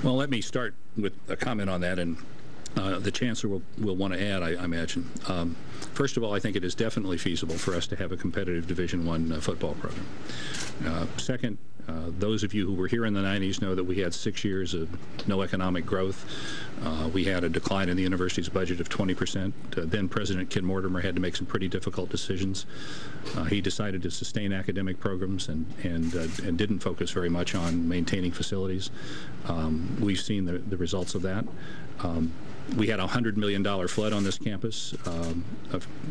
Well, let me start with a comment on that, and the Chancellor will want to add, I imagine. First of all, I think it is definitely feasible for us to have a competitive Division I football program. Second, those of you who were here in the 90s know that we had 6 years of no economic growth. We had a decline in the university's budget of 20%. Then President Ken Mortimer had to make some pretty difficult decisions. He decided to sustain academic programs and didn't focus very much on maintaining facilities. We've seen the results of that. We had a $100 million flood on this campus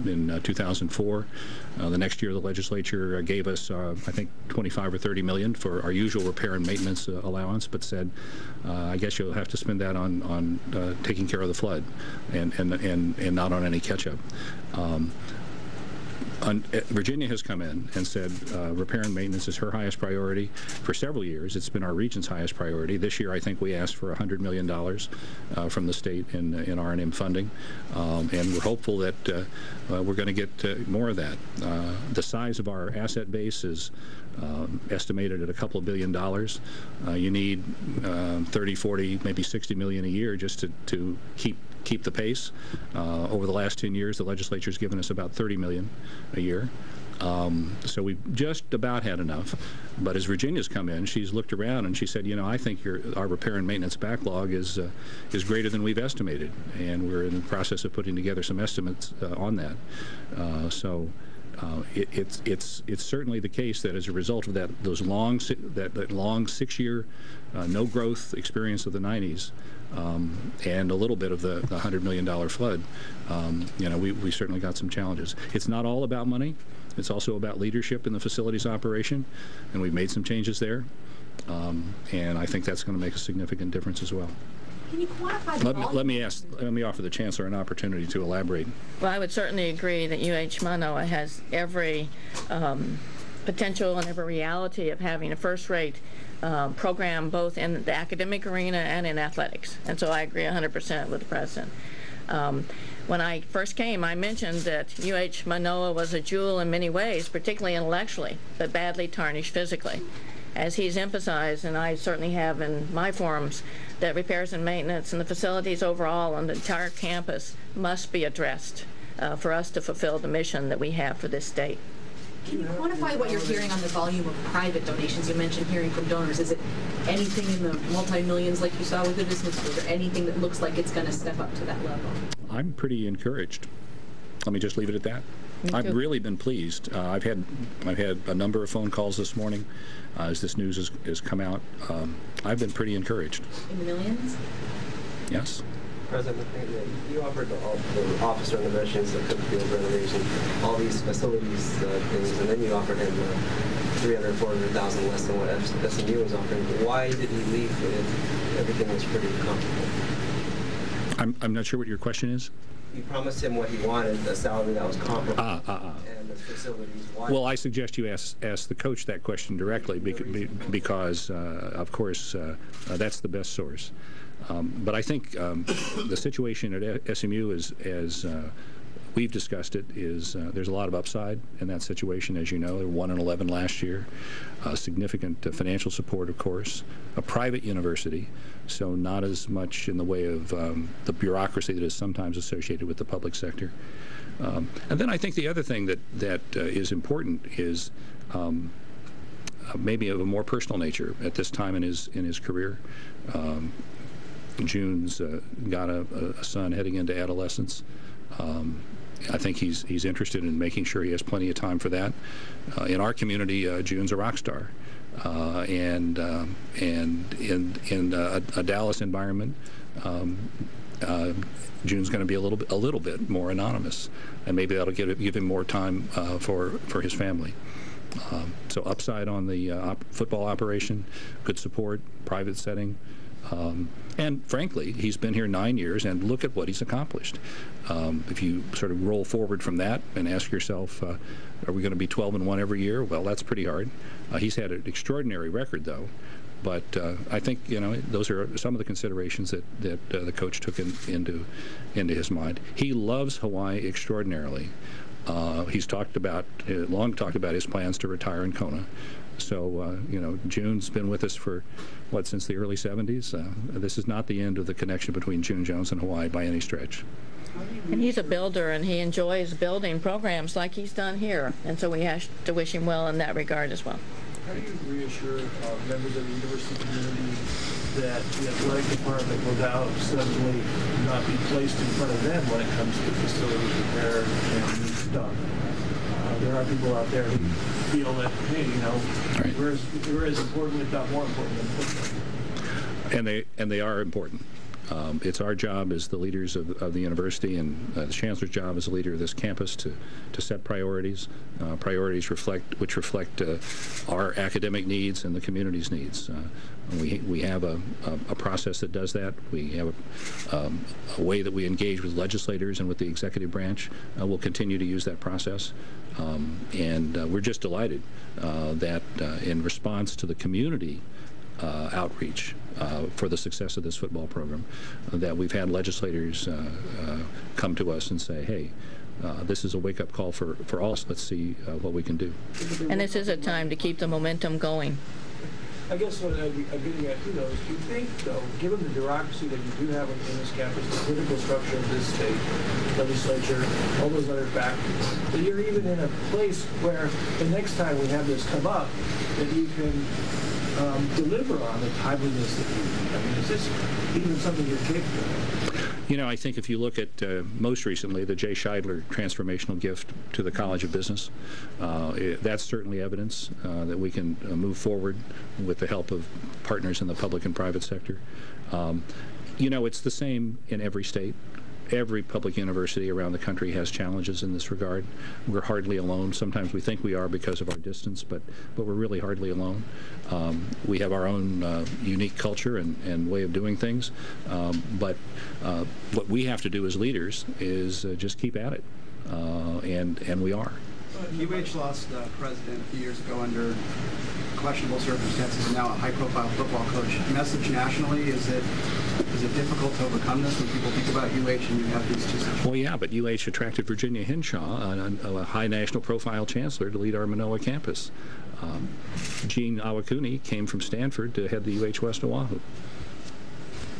in 2004. The next year, the legislature gave us, I think, 25 or 30 million for our usual repair and maintenance allowance, but said, I guess you'll have to spend that on taking care of the flood and not on any catch-up. Virginia has come in and said repair and maintenance is her highest priority. For several years, it's been our region's highest priority. This year, I think we asked for $100 million from the state in R&M funding, and we're hopeful that we're going to get more of that. The size of our asset base is estimated at a couple of $1 billion. You need 30, 40, maybe 60 million a year just to keep the pace. Over the last 10 years, the legislature has given us about 30 million a year. So we've just about had enough. But as Virginia's come in, she's looked around and she said, you know, I think our repair and maintenance backlog is greater than we've estimated. And we're in the process of putting together some estimates on that. It's certainly the case that as a result of that long 6-year no growth experience of the 90s and a little bit of the $100 million flood, you know, we certainly got some challenges. It's not all about money. It's also about leadership in the facilities operation, and we've made some changes there, and I think that's going to make a significant difference as well. Can you quantify the volume? Let me offer the Chancellor an opportunity to elaborate. Well, I would certainly agree that UH Manoa has every potential and every reality of having a first-rate program both in the academic arena and in athletics. And so I agree 100% with the President. When I first came, I mentioned that UH Manoa was a jewel in many ways, particularly intellectually, but badly tarnished physically. As he's emphasized, and I certainly have in my forums, that repairs and maintenance and the facilities overall on the entire campus must be addressed for us to fulfill the mission that we have for this state. Can you quantify what you're hearing on the volume of private donations? You mentioned hearing from donors. Is it anything in the multi-millions like you saw with the business school, or anything that looks like it's going to step up to that level? I'm pretty encouraged. Let me just leave it at that. I've really been pleased. I've had a number of phone calls this morning as this news has come out. I've been pretty encouraged. In the millions? Yes. President, you offered the office renovations, the Cook Field renovation, all these facilities things, and then you offered him $300,000 or $400,000 less than what SMU was offering. Why did he leave if everything was pretty comfortable? I'm not sure what your question is. You promised him what he wanted, a salary that was comparable, and the facilities. Why? Well, I suggest you ask the coach that question directly because, of course, that's the best source. But I think the situation at SMU is, as we've discussed it, is there's a lot of upside in that situation. As you know, they were 1-11 last year. Significant financial support, of course. A private university, so not as much in the way of the bureaucracy that is sometimes associated with the public sector. And then I think the other thing that is important is maybe of a more personal nature at this time in his career. June's got a son heading into adolescence. I think he's interested in making sure he has plenty of time for that. In our community, June's a rock star, and in a Dallas environment, June's going to be a little bit more anonymous, and maybe that'll give him more time for his family. So upside on the football operation, good support, private setting. And frankly, he's been here 9 years, and look at what he's accomplished. If you sort of roll forward from that and ask yourself, are we going to be 12-1 every year? Well, that's pretty hard. He's had an extraordinary record, though. But I think, you know, those are some of the considerations that the coach took into his mind. He loves Hawaii extraordinarily. He's long talked about his plans to retire in Kona. So, you know, June's been with us for, what, since the early 70s? This is not the end of the connection between June Jones and Hawaii by any stretch. And he's a builder, and he enjoys building programs like he's done here. And so we have to wish him well in that regard as well. How do you reassure members of the university community that the athletic department will now suddenly not be placed in front of them when it comes to facility repair and new stuff? There are people out there who feel that, hey, you know, Right. we're as important, if not more important than football. And they are important. It's our job as the leaders of the university, and the chancellor's job as a leader of this campus to set priorities. Priorities which reflect our academic needs and the community's needs. We have a process that does that. We have a way that we engage with legislators and with the executive branch. We'll continue to use that process. And we're just delighted that in response to the community outreach for the success of this football program, that we've had legislators come to us and say, hey, this is a wake-up call for all us. Let's see what we can do. And this is a time to keep the momentum going. I guess what I'm getting at, too, though, is do you think, though, given the bureaucracy that you do have in this campus, the political structure of this state, legislature, all those other factors, that you're even in a place where the next time we have this come up, that you can deliver on the timeliness that you need? I mean, is this even something you're capable of? You know, I think if you look at most recently the Jay Scheidler transformational gift to the College of Business, that's certainly evidence that we can move forward with the help of partners in the public and private sector. You know, it's the same in every state. Every public university around the country has challenges in this regard. We're hardly alone. Sometimes we think we are because of our distance, but we're really hardly alone. We have our own unique culture and way of doing things, but what we have to do as leaders is just keep at it, and we are. UH lost a president a few years ago under questionable circumstances, and now a high-profile football coach. Message nationally, is it difficult to overcome this when people think about UH and you have these two situations? Well, yeah, but UH attracted Virginia Henshaw, a high national profile chancellor, to lead our Manoa campus. Gene Awakuni came from Stanford to head the UH West Oahu.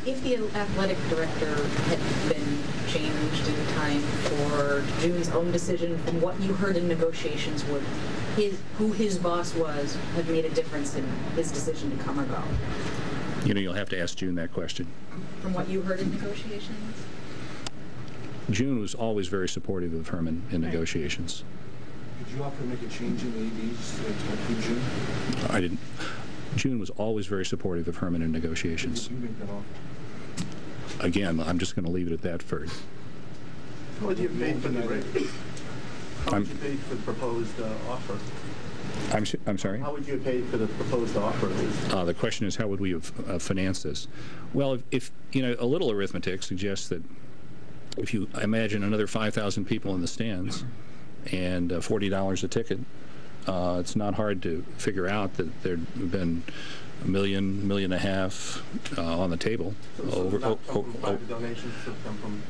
If the athletic director had been changed in time for June's own decision, from what you heard in negotiations, would who his boss was have made a difference in his decision to come or go? You know, you'll have to ask June that question. From what you heard in negotiations? June was always very supportive of Herman in negotiations. Did you offer to make a change in the ADs to June? I didn't. June was always very supportive of Herman in negotiations. Did you make that offer? Again, I'm just going to leave it at that for. How would you pay for the rate? How would you pay for the proposed offer? I'm sorry? How would you pay for the proposed offer? The question is, how would we have financed this? Well, if you know, a little arithmetic suggests that if you imagine another 5,000 people in the stands and $40 a ticket, it's not hard to figure out that there'd been $1 million, $1.5 million on the table. Private donations to come from.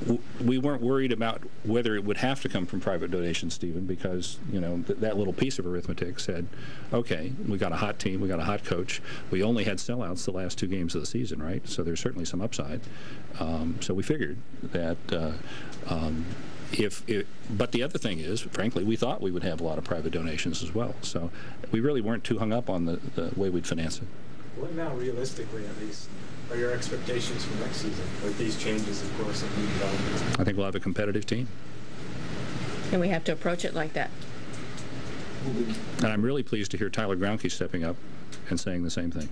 We weren't worried about whether it would have to come from private donations, Stephen, because you know that little piece of arithmetic said, okay, we got a hot team, we got a hot coach. We only had sellouts the last 2 games of the season, right? So there's certainly some upside. So we figured that. But the other thing is, frankly, we thought we would have a lot of private donations as well. So we really weren't too hung up on the way we'd finance it. What now, realistically, at least, are your expectations for next season with these changes, of course, and new developments? I think we'll have a competitive team. And we have to approach it like that. And I'm really pleased to hear Tyler Grounke stepping up and saying the same thing.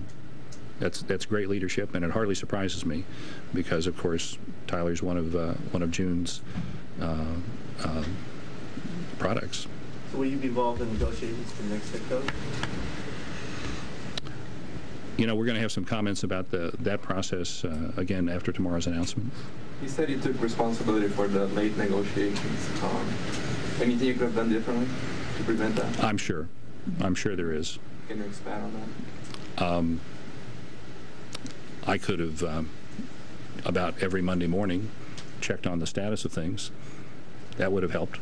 That's great leadership, and it hardly surprises me because, of course, Tyler's one of June's products. So will you be involved in negotiations for the next head coach? You know, we're going to have some comments about that process again after tomorrow's announcement. You said you took responsibility for the late negotiations. Anything you could have done differently to prevent that? I'm sure there is. Can you expand on that? I could have about every Monday morning checked on the status of things. That would have helped.